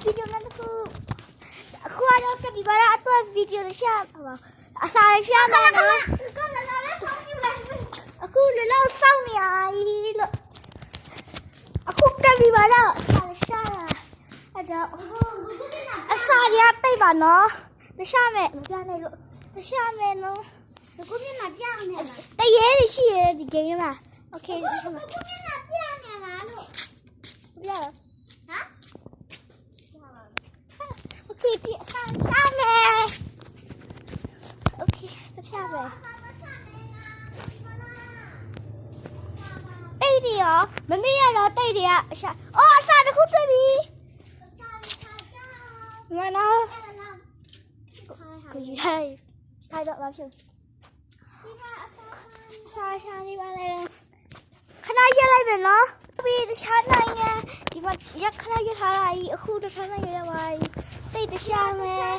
video နဲ့အခုကတော့ကပိပါလာတော့ video ရှာအစားရှာမယ်နော်အခုလည်းလောက်စောင်းနေရလို့အခုကပိပါလာအစားရှာတာအဲ့တော့အစားရတိတ်ပါနော်တခြားမယ်မပြနိုင်လို့တခြားမယ်နော်အခုမျက်နှာပြနေလားတရေရှိရဒီ game မှာ okay အခုမျက်နှာပြနေလားလို့ပြရဟမ် okay ဒီအစားရှာမယ် okay တခြားမယ်တိတ်ဒီရောမမေ့ရတော့တိတ်တွေကအစားအော်အစားတစ်ခုတွေ့ပြီမနော်ကိုကြီးထိုင်တော့ပါရှင်ရှာလေးပါလေခဏရက်လိုက်မယ်နော်ပြီးတခြားနိုင်ငံဒီမှာရက်ခဏရက်ထားလိုက်အခုတခြားနိုင်ငံရောက်ပါတိတ်တခြားမယ်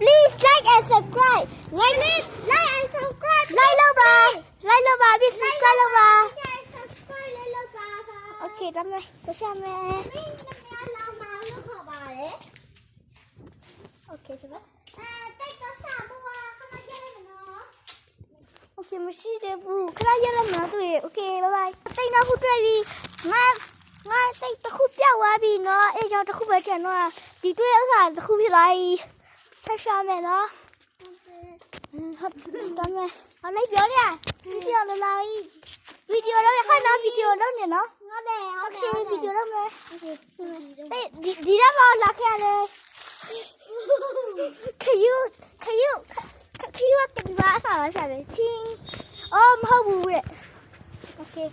Please like and subscribe like and subscribe လိုက်လို့ပါပြီး subscribe လုပ်ပါ Okay ဒါမဲ့တခြားမယ်Okay ဆိုတော့တိတ်တော့စားဖို့ခဏရက်လိုက်မယ်နော် Okay မရှိသေးဘူးခဏရက်လိုက်မယ်တွေ့ Okay bye bye တိတ်တော့ခုတွေ့ပြီငါတိတ်တစ်ခုပြောက်သွားပြီနော်အဲ့ကြောင့်တစ်ခုပဲကျန်တော့ဒီတွေ့ဥစ္စာတစ်ခုဖြစ်သွားပြီဆက်ရှာမယ်နော်ဟုတ်ဒါမဲ့အလိုက်ပြောရဗီဒီယိုလာလိုက်ဗီဒီယိုတော့ဟာနော်ဗီဒီယိုတော့နေနော်ဟုတ်တယ် Okay ဗီဒီယိုတော့မယ် Okay ဒီတော့လာခဲ့ရတယ်ခယူကဒီမှာအစားလာရှာတယ်ချင်းအော်မဟုတ်ဘူးလေ Okay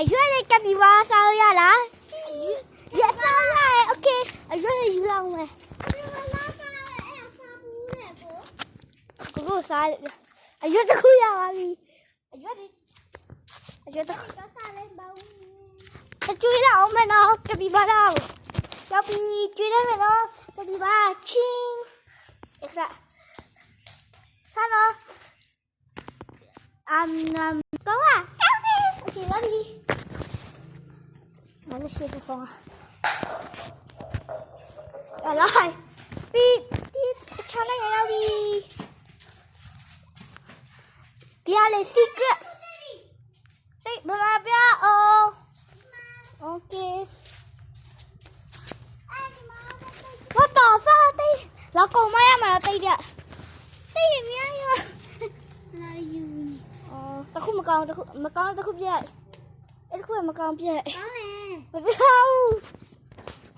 အရွယ်လေးကဒီမှာစားရလားရက်စားရတယ် Okay အရွယ်ယူလောက်မယ်ကိုစားအရွယ်တစ်ခုရပါပြီအရွယ်တစ်ခုစားလဲပါဦးအကျွေးလာအောင်မနော်ကပိပါလာရောက်ပြီကျွေးတယ်မနော်ကပိပါချင်းအခါစားနော်ကောင်းလားကောင်းတယ် Okay လာပြီမလေးရှိတဲ့ဖုန်းအလိုက်ပြီးချလိုက်ရပြီဒီအလေး secret တိတ်ဘာပြအောင် Okay ဘာတော့ဖာတိတ်လောက်ကုန်မရမှာတိတ်တဲ့တိတ်ရများရလာယူတခုမကောင်းတခုပြက်အဲ့တခုမကောင်းပြက်ကောင်းတယ်မပြောဘူး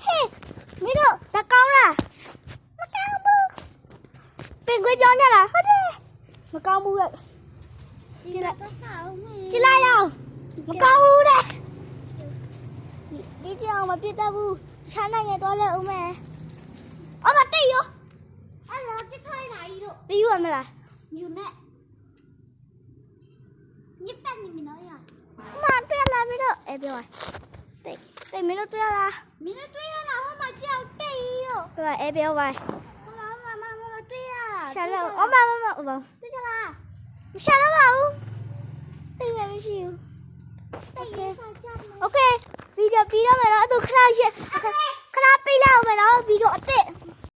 ဟေးမင်းတို့ဒါကောင်းလားမကောင်းဘူးပင်ခွေးပြောနေလားဟုတ်တယ်မကောင်းဘူးလေကြည့်လိုက်တော့မကောင်းဘူးတဲ့ဒီကြောင်မပြတ်တတ်ဘူးချမ်းနိုင်ရတော့လဲဦးမယ်အော်မတိတ်ရောအဲ့လိုပြထိုင်လာကြီးတို့တီးရမလားယူနဲ့ညစ်ပတ်နေမနော်ရမတွေ့လာမင်းတို့အဲ့ပြောတိတ်မင်းတို့တွေ့ရလားဟိုမှာကြောက်တိတ်ရောပြောအဲ့ပြောပါမတွေ့ရရှာလို့အော်မတွေ့ကြလားမရှာတော့ပါဘူးတိတ်မရှိဘူး Okay ဗီဒီယိုပြီးတော့မယ်နော်အဲ့ဒါခဏပေးလိုက်အောင်မယ်နော်ဗီဒီယိုအစ်